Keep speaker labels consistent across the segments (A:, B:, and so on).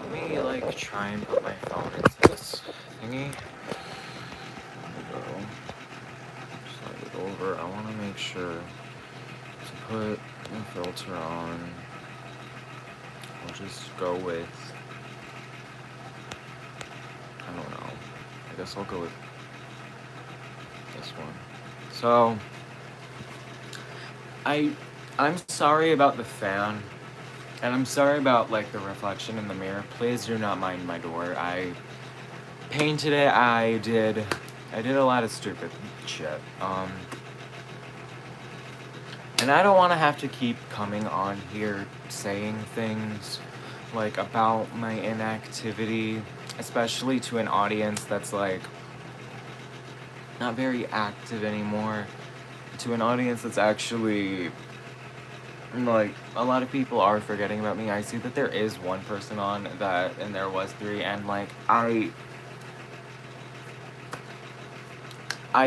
A: Let me, like, try and put my phone into this thingy. There we go. Slide it over. I want to make sure to put the filter on. I'll just go with, I don't know. I guess I'll go with this one. So, I'm sorry about the fan. And I'm sorry about, like, the reflection in the mirror. Please do not mind my door. I painted it. I did a lot of stupid shit. And I don't want to have to keep coming on here saying things like about my inactivity, especially to an audience that's like not very active anymore. To an audience that's actually like a lot of people are forgetting about me. I see that there is one person on that and there was three, and like I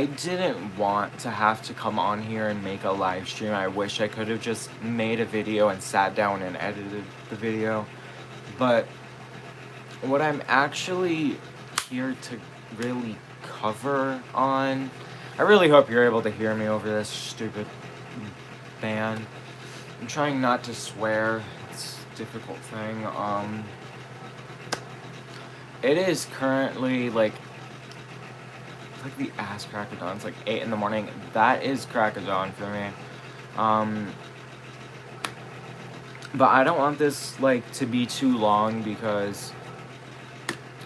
A: didn't want to have to come on here and make a live stream. I wish I could have just made a video and sat down and edited the video. But what I'm actually here to really cover on, I really hope you're able to hear me over this stupid band. I'm trying not to swear. It's a difficult thing. It is currently like the ass crack of dawn. It's like 8 in the morning. That is crack of dawn for me. But I don't want this like to be too long because,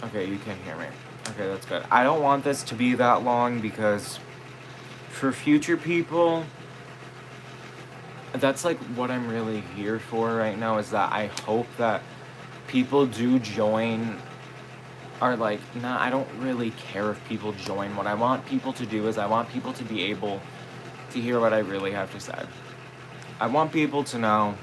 A: okay, you can hear me. Okay, that's good. I don't want this to be that long because for future people, that's like what I'm really here for right now, is that I hope that people do join. Are like, nah, I don't really care if people join. What I want people to do is I want people to be able to hear what I really have to say. I want people to know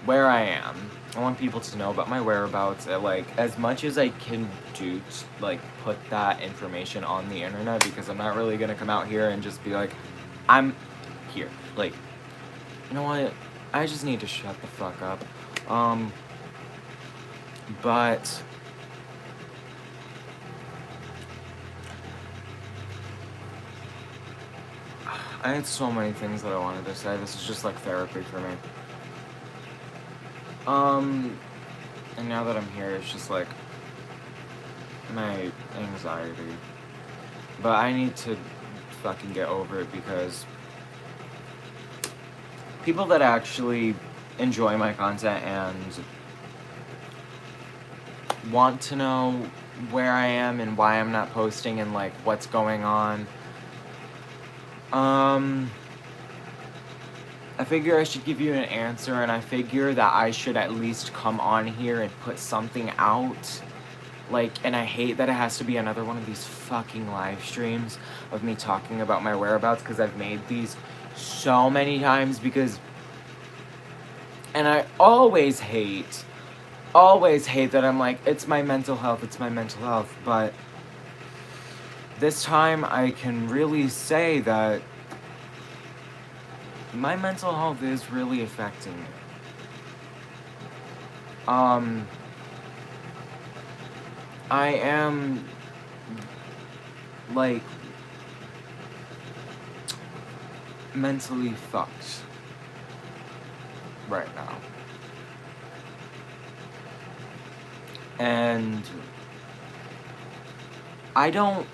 A: where I am. I want people to know about my whereabouts. Like, as much as I can do to, like, put that information on the internet, because I'm not really gonna come out here and just be like, I'm here. Like, you know what? I just need to shut the fuck up. But I had so many things that I wanted to say. This is just like therapy for me. And now that I'm here, it's just like my anxiety. But I need to fucking get over it because people that actually enjoy my content and want to know where I am and why I'm not posting and like what's going on. I figure I should give you an answer, and I figure that I should at least come on here and put something out. Like, and I hate that it has to be another one of these fucking live streams of me talking about my whereabouts, because I've made these so many times because, and I always hate that I'm like, it's my mental health, but this time I can really say that my mental health is really affecting me. I am, like, mentally fucked right now. And I don't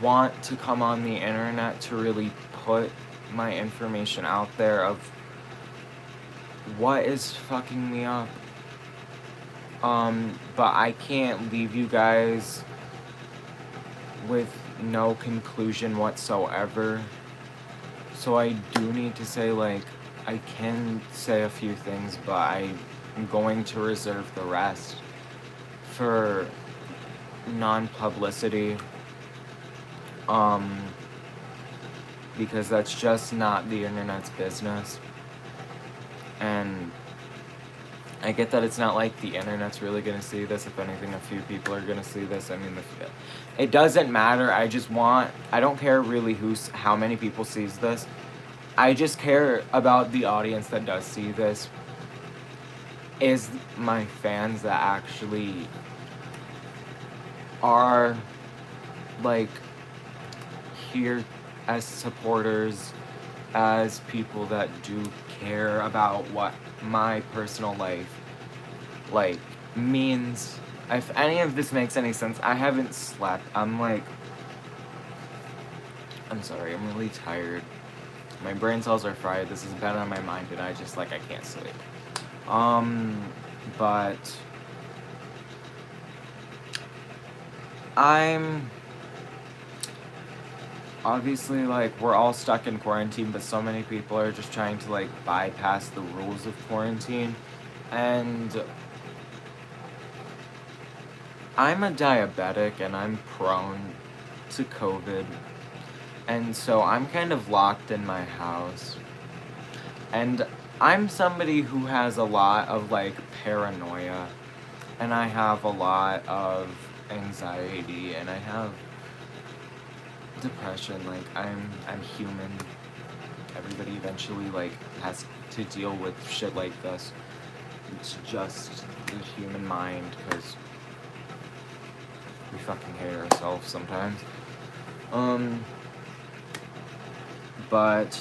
A: want to come on the internet to really put my information out there of what is fucking me up. But I can't leave you guys with no conclusion whatsoever. So I do need to say, like, I can say a few things, but I'm going to reserve the rest for non-publicity. Because that's just not the internet's business. And I get that it's not like the internet's really gonna see this. If anything, a few people are gonna see this. I mean, it doesn't matter. I don't care really how many people sees this. I just care about the audience that does see this. is my fans that actually are, like, here as supporters, as people that do care about what my personal life, like, means. If any of this makes any sense, I haven't slept. I'm sorry, I'm really tired. My brain cells are fried. This has been on my mind, and I can't sleep. But I'm obviously, like, we're all stuck in quarantine, but so many people are just trying to, like, bypass the rules of quarantine. And I'm a diabetic, and I'm prone to COVID. And so I'm kind of locked in my house. And I'm somebody who has a lot of, like, paranoia. And I have a lot of anxiety, and I have depression. Like, I'm human. Everybody eventually, like, has to deal with shit like this. It's just the human mind, because we fucking hate ourselves sometimes. But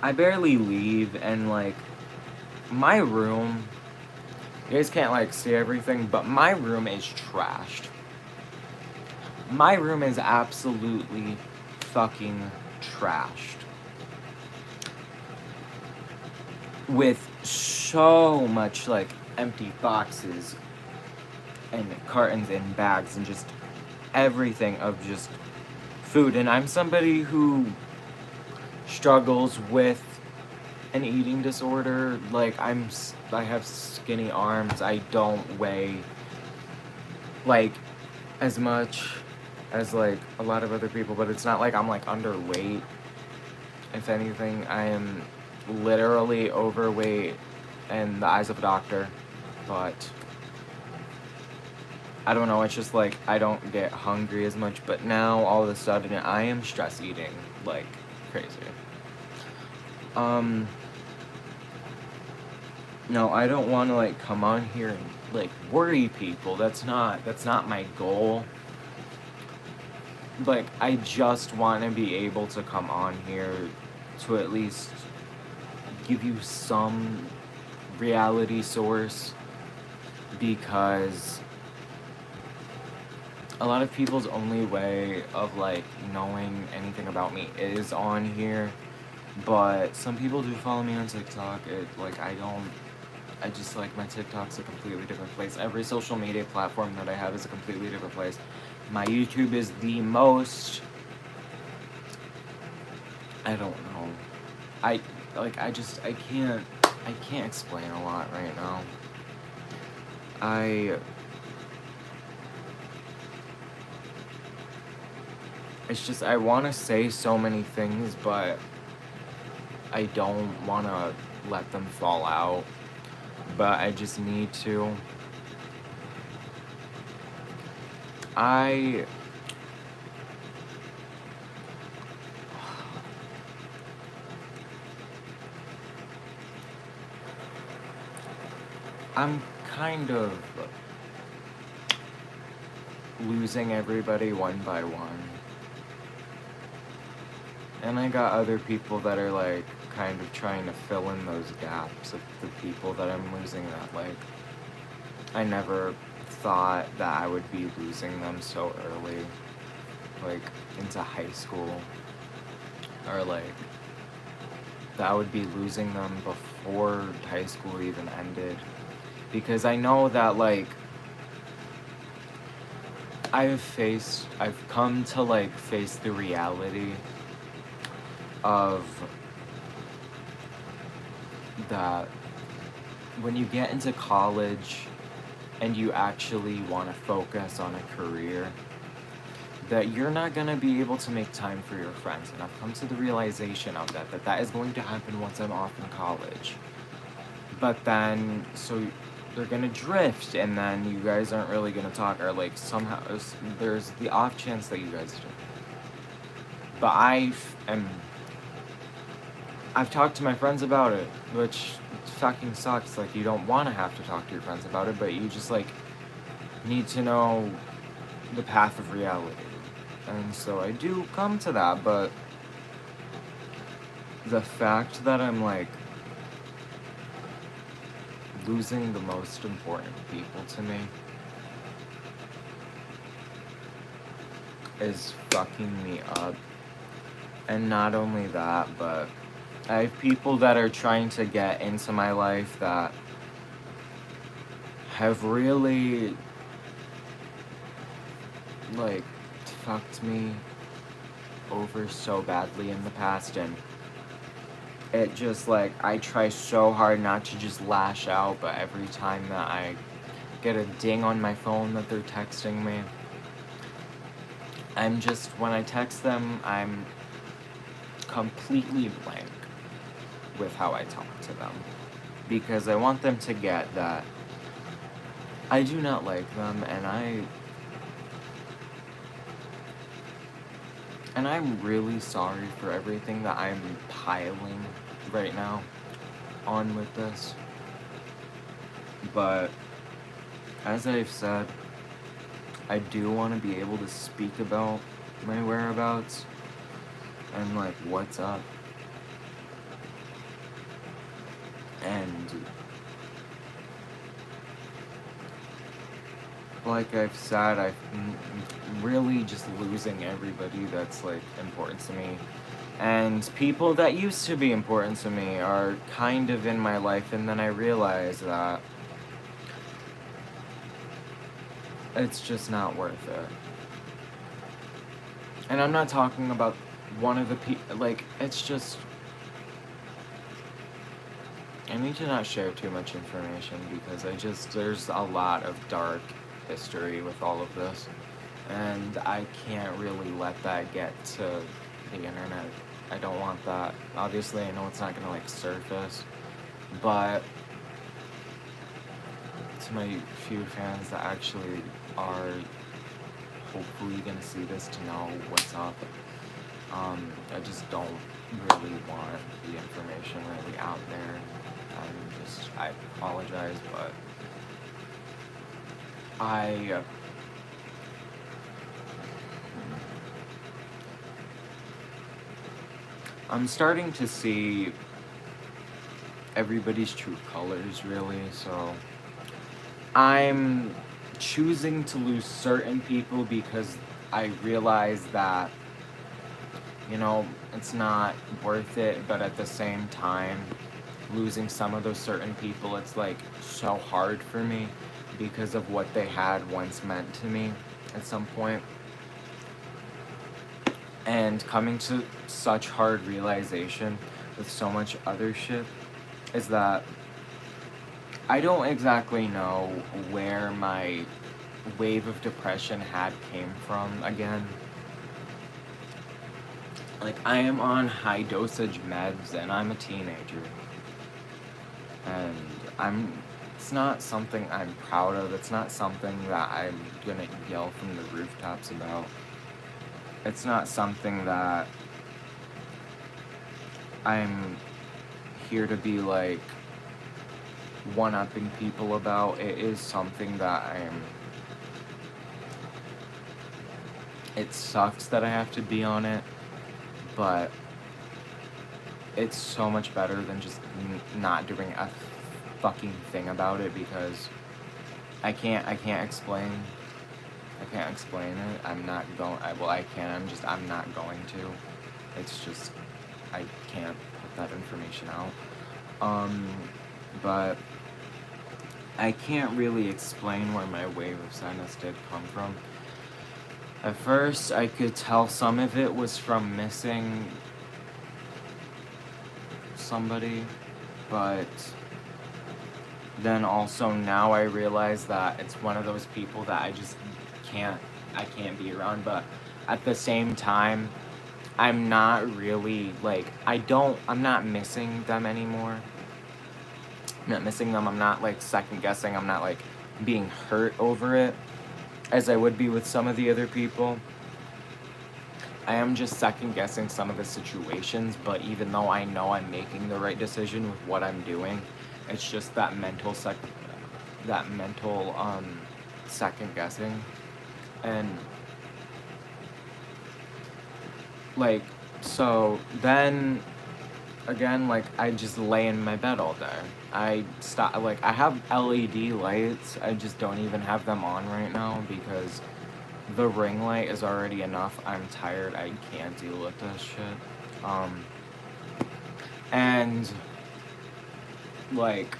A: I barely leave, and, like, my room, you guys can't, like, see everything, but my room is trashed. My room is absolutely fucking trashed. With so much, like, empty boxes and cartons and bags and just everything of just food. And I'm somebody who struggles with an eating disorder. Like, I have skinny arms. I don't weigh, like, as much as, like, a lot of other people, but it's not like I'm, like, underweight. If anything, I am literally overweight in the eyes of a doctor, but I don't know, it's just, like, I don't get hungry as much, but now, all of a sudden, I am stress eating, like, crazy. No, I don't want to, like, come on here and, like, worry people. That's not my goal. Like, I just want to be able to come on here to at least give you some reality source, because a lot of people's only way of, like, knowing anything about me is on here. But some people do follow me on TikTok. I just, like, my TikTok's a completely different place. Every social media platform that I have is a completely different place. My YouTube is the most, I don't know. I can't explain a lot right now. It's just, I want to say so many things, but I don't want to let them fall out. But I just need to. I'm kind of losing everybody one by one. And I got other people that are, like, kind of trying to fill in those gaps of the people that I'm losing that, like, I never thought that I would be losing them so early, like, into high school, or, like, that I would be losing them before high school even ended, because I know that, like, I've come to, like, face the reality of that when you get into college and you actually want to focus on a career, that you're not going to be able to make time for your friends. And I've come to the realization of that is going to happen once I'm off in college. But then, so they're going to drift, and then you guys aren't really going to talk, or, like, somehow there's the off chance that you guys do. But I've talked to my friends about it, which fucking sucks. Like, you don't want to have to talk to your friends about it, but you just, like, need to know the path of reality. And so I do come to that, but the fact that I'm, like, losing the most important people to me is fucking me up. And not only that, but I have people that are trying to get into my life that have really, like, fucked me over so badly in the past, and it just, like, I try so hard not to just lash out, but every time that I get a ding on my phone that they're texting me, I'm just, when I text them, I'm completely blank with how I talk to them, because I want them to get that I do not like them, and I'm really sorry for everything that I'm piling right now on with this. But as I've said, I do want to be able to speak about my whereabouts and, like, what's up. And like I've said, I'm really just losing everybody that's, like, important to me. And people that used to be important to me are kind of in my life, and then I realize that it's just not worth it. And I'm not talking about one of the people, like, it's just, I need to not share too much information, because there's a lot of dark history with all of this, and I can't really let that get to the internet. I don't want that. Obviously, I know it's not gonna, like, surface, but to my few fans that actually are hopefully gonna see this to know what's up, I just don't really want the information really out there. I apologize, but I'm starting to see everybody's true colors, really, so I'm choosing to lose certain people because I realize that, you know, it's not worth it, but at the same time, losing some of those certain people, it's, like, so hard for me because of what they had once meant to me at some point. And coming to such hard realization with so much other shit is that I don't exactly know where my wave of depression came from again. Like, I am on high dosage meds and I'm a teenager. And it's not something I'm proud of. It's not something that I'm gonna yell from the rooftops about. It's not something that I'm here to be, like, one-upping people about. It is something that it sucks that I have to be on it, but it's so much better than just not doing a fucking thing about it, because I can't explain it. I'm not going, I can, I'm not going to. It's just, I can't put that information out. But I can't really explain where my wave of sadness did come from. At first, I could tell some of it was from missing somebody, but then also now I realize that it's one of those people that I just can't be around. But at the same time, I'm not really, like, I'm not missing them anymore. I'm not missing them. I'm not, like, second guessing. I'm not, like, being hurt over it as I would be with some of the other people. I am just second guessing some of the situations, but even though I know I'm making the right decision with what I'm doing, it's just that mental second guessing. And like, so then again, like, I just lay in my bed all day. I stop, like, I have LED lights, I just don't even have them on right now because the ring light is already enough. I'm tired, I can't deal with this shit. And like,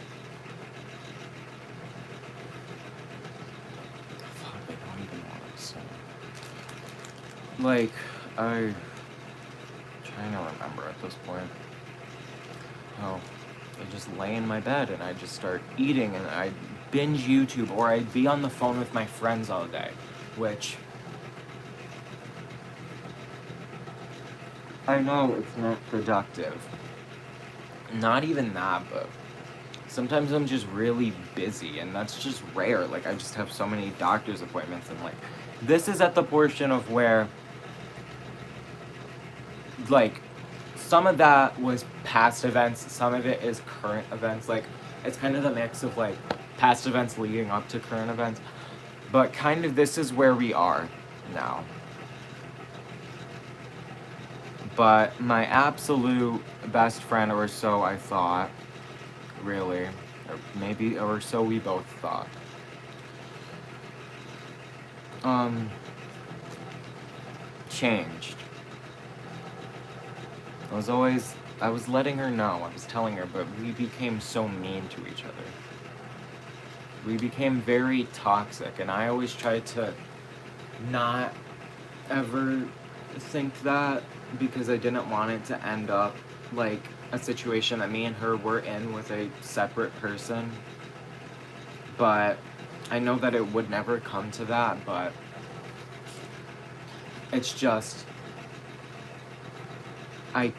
A: fuck, I don't even know what to say. Like, I'm trying to remember at this point. Oh, I just lay in my bed and I just start eating and I binge YouTube, or I'd be on the phone with my friends all day, which I know it's not productive. Not even that, but sometimes I'm just really busy and that's just rare. Like, I just have so many doctor's appointments, and like, this is at the portion of where, like, some of that was past events, some of it is current events. Like, it's kind of the mix of like past events leading up to current events, but kind of this is where we are now. But my absolute best friend, or so I thought, really, or maybe, or so we both thought, changed. I was letting her know, I was telling her, but we became so mean to each other. We became very toxic, and I always tried to not ever think that because I didn't want it to end up like a situation that me and her were in with a separate person. But I know that it would never come to that, but it's just, I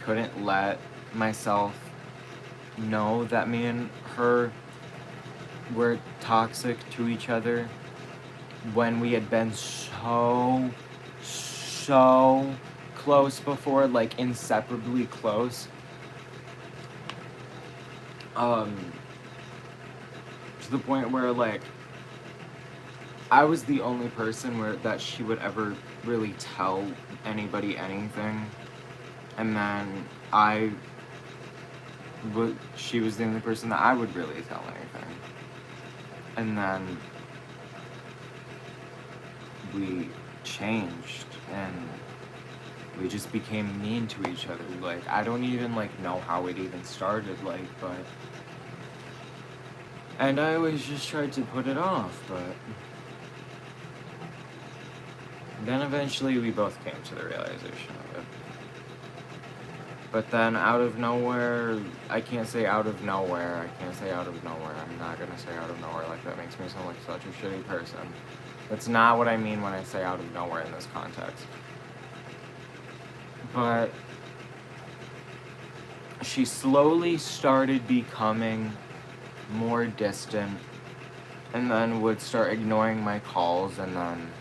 A: couldn't let myself know that me and her were toxic to each other when we had been so close before, like inseparably close. To the point where like I was the only person that she would ever really tell anybody anything, and then she was the only person that I would really tell anything. And then we changed and we just became mean to each other. Like, I don't even like know how it even started, like, but, and I always just tried to put it off, but then eventually we both came to the realization of it. But then out of nowhere, I can't say out of nowhere, I'm not gonna say out of nowhere, like that makes me sound like such a shitty person. That's not what I mean when I say out of nowhere in this context. But she slowly started becoming more distant, and then would start ignoring my calls, and then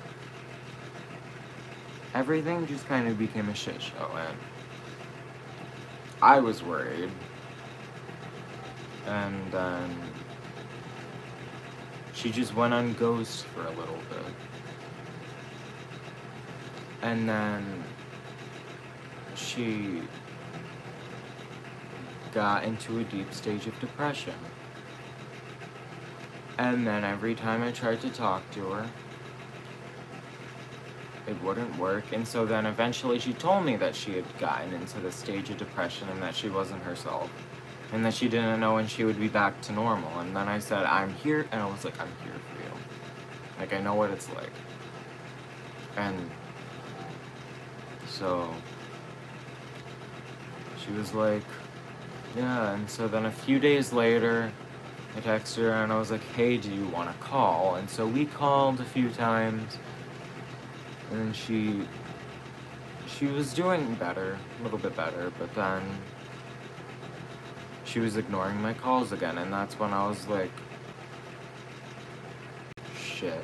A: everything just kind of became a shit show, and I was worried. And then she just went on ghost for a little bit. And then she got into a deep stage of depression. And then every time I tried to talk to her, it wouldn't work. And so then eventually she told me that she had gotten into the stage of depression and that she wasn't herself. And that she didn't know when she would be back to normal. And then I said, I'm here. And I was like, I'm here for you. Like, I know what it's like. And so she was like, yeah. And so then a few days later, I texted her and I was like, hey, do you want to call? And so we called a few times. And she was doing better, a little bit better, but then she was ignoring my calls again, and that's when I was like, shit.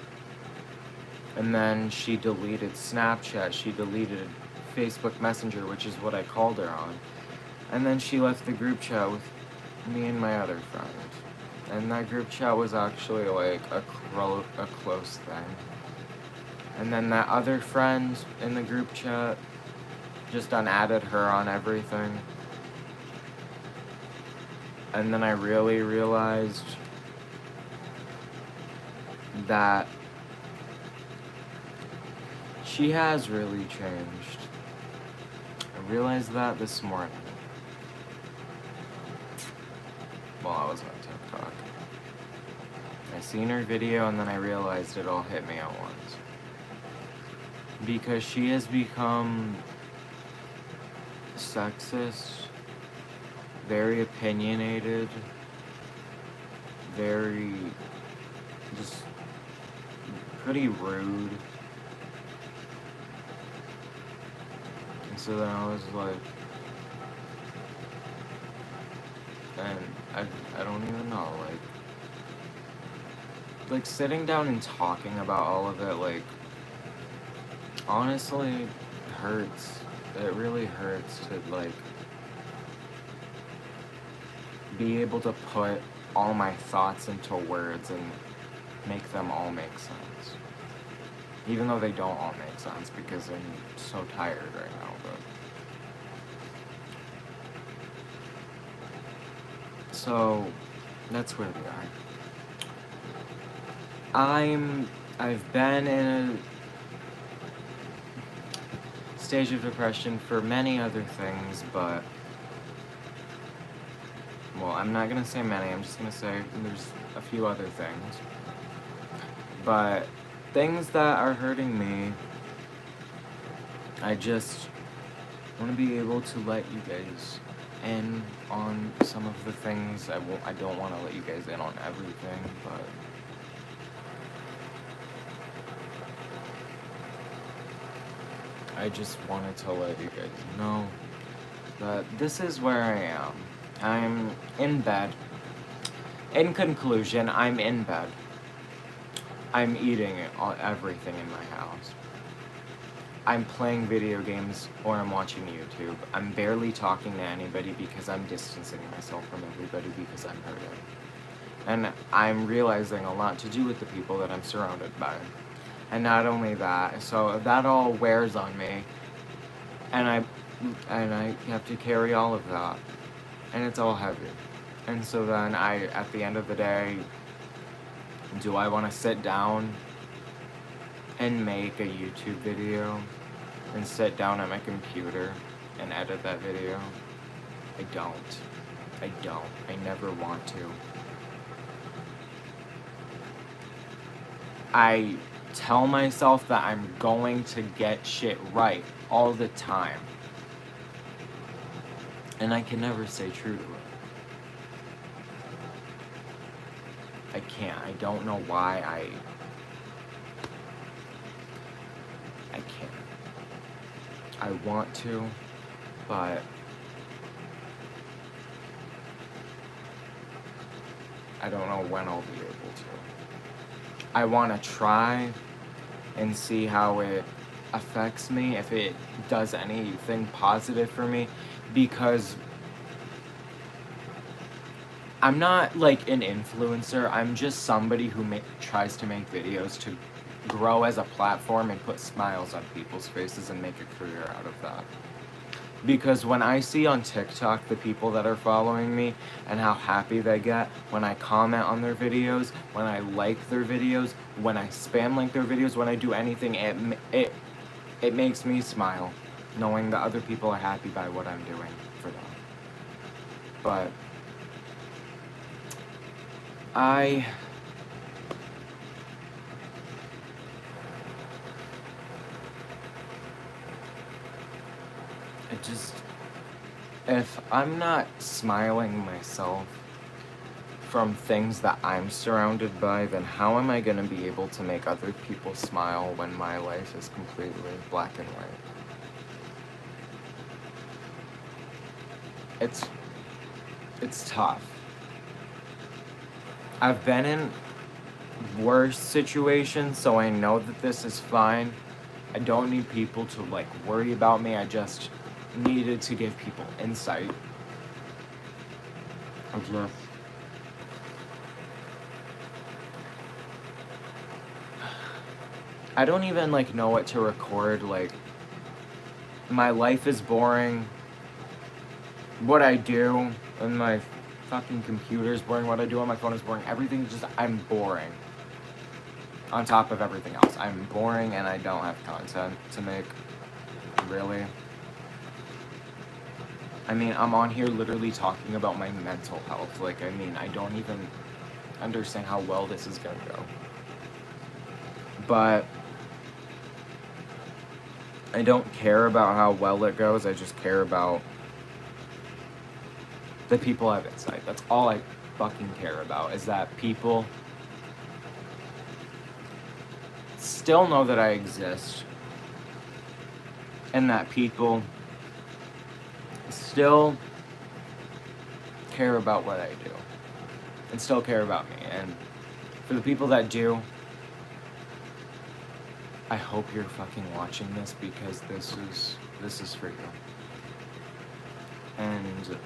A: And then she deleted Snapchat, she deleted Facebook Messenger, which is what I called her on. And then she left the group chat with me and my other friend. And that group chat was actually like a close thing. And then that other friend in the group chat just unadded her on everything. And then I really realized that she has really changed. I realized that this morning while I was on TikTok. I seen her video and then I realized it all hit me at once. Because she has become sexist, very opinionated, very just pretty rude. And so then I was like, and I don't even know, like sitting down and talking about all of it, like, honestly hurts. It really hurts to, like, be able to put all my thoughts into words and make them all make sense. Even though they don't all make sense because I'm so tired right now, but... So, that's where we are. I've been in a stage of depression for many other things, but... Well, I'm not gonna say many, I'm just gonna say there's a few other things. But things that are hurting me, I just want to be able to let you guys in on some of the things. I don't want to let you guys in on everything, but I just wanted to let you guys know that this is where I am. I'm in bed. In conclusion, I'm in bed. I'm eating everything in my house. I'm playing video games or I'm watching YouTube. I'm barely talking to anybody because I'm distancing myself from everybody because I'm hurting. And I'm realizing a lot to do with the people that I'm surrounded by. And not only that, so that all wears on me. And I have to carry all of that. And it's all heavy. And so then at the end of the day, do I want to sit down and make a YouTube video and sit down at my computer and edit that video? I don't. I never want to. I tell myself that I'm going to get shit right all the time. And I can never stay true to it. I can't. I don't know why I can't. I want to, but I don't know when I'll be able to. I want to try and see how it affects me, if it does anything positive for me, because I'm not like an influencer. I'm just somebody who tries to make videos to grow as a platform and put smiles on people's faces and make a career out of that. Because when I see on TikTok the people that are following me and how happy they get when I comment on their videos, when I like their videos, when I spam link their videos, when I do anything, it makes me smile, knowing that other people are happy by what I'm doing for them. But if I'm not smiling myself from things that I'm surrounded by, then how am I going to be able to make other people smile when my life is completely black and white? It's tough. I've been in worse situations, so I know that this is fine. I don't need people to like worry about me. I just needed to give people insight. I don't even like know what to record. Like, my life is boring. What I do on my fucking computer is boring. What I do on my phone is boring. Everything's just, I'm boring. On top of everything else, I'm boring and I don't have content to make. Really. I mean, I'm on here literally talking about my mental health. Like, I mean, I don't even understand how well this is gonna go. But I don't care about how well it goes. I just care about the people I have inside. That's all I fucking care about, is that people still know that I exist. And that people still care about what I do. And still care about me. And for the people that do, I hope you're fucking watching this, because this is for you. And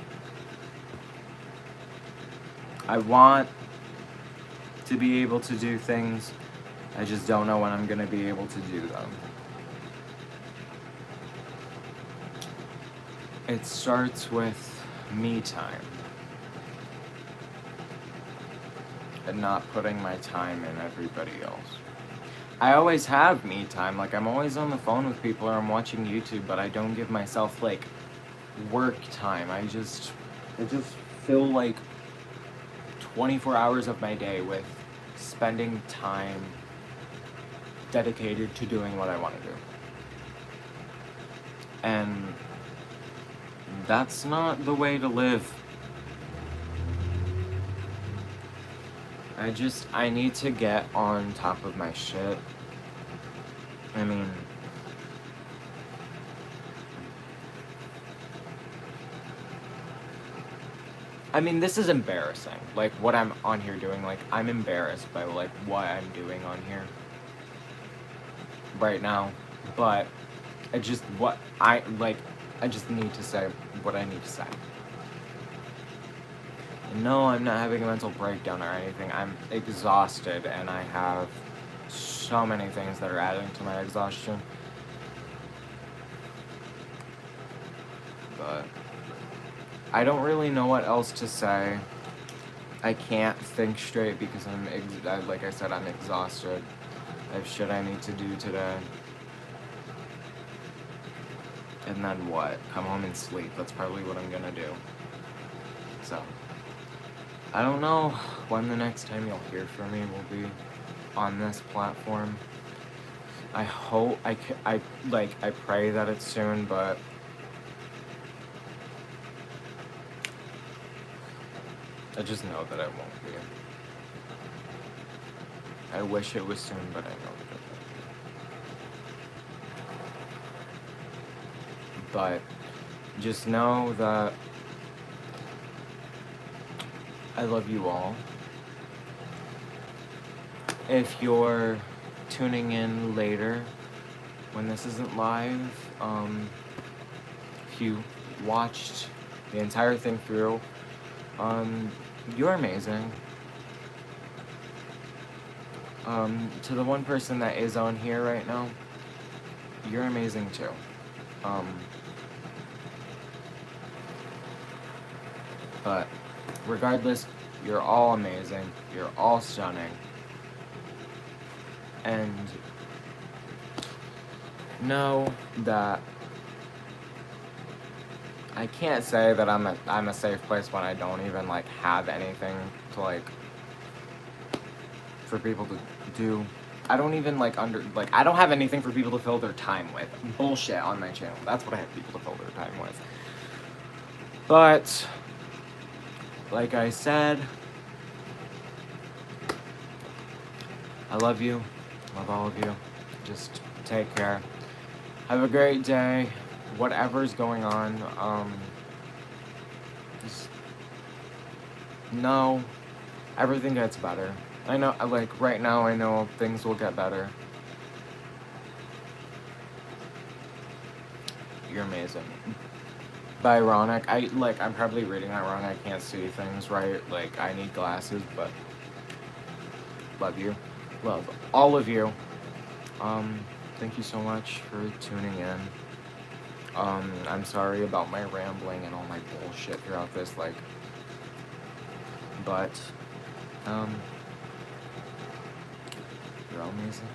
A: I want to be able to do things. I just don't know when I'm gonna be able to do them. It starts with me time. And not putting my time in everybody else. I always have me time. Like, I'm always on the phone with people or I'm watching YouTube, but I don't give myself, like, work time. I just fill, like, 24 hours of my day with spending time dedicated to doing what I want to do. And that's not the way to live. I need to get on top of my shit. I mean, this is embarrassing. Like, what I'm on here doing, like, I'm embarrassed by, like, what I'm doing on here right now. But I just need to say what I need to say. No, I'm not having a mental breakdown or anything. I'm exhausted, and I have so many things that are adding to my exhaustion. But I don't really know what else to say. I can't think straight because like I said, I'm exhausted. I have shit I need to do today. And then what? Come home and sleep. That's probably what I'm gonna do. So, I don't know when the next time you'll hear from me will be on this platform. I hope, I pray that it's soon, but I just know that it won't be. I wish it was soon, but I know that it won't be. But just know that I love you all. If you're tuning in later, when this isn't live, if you watched the entire thing through, you're amazing. To the one person that is on here right now, you're amazing too. But regardless, you're all amazing. You're all stunning. And know that I can't say that I'm a safe place when I don't even like have anything to like for people to do. I don't even I don't have anything for people to fill their time with. Bullshit on my channel. That's what I have people to fill their time with. But like I said, I love you. Love all of you. Just take care. Have a great day. Whatever's going on, just know Everything gets better. I know, like, right now I know things will get better. You're amazing. By ironic, I'm probably reading that wrong. I can't see things right. Like, I need glasses, but love you. Love all of you. Thank you so much for tuning in. I'm sorry about my rambling and all my bullshit throughout this, like, but, you're all amazing.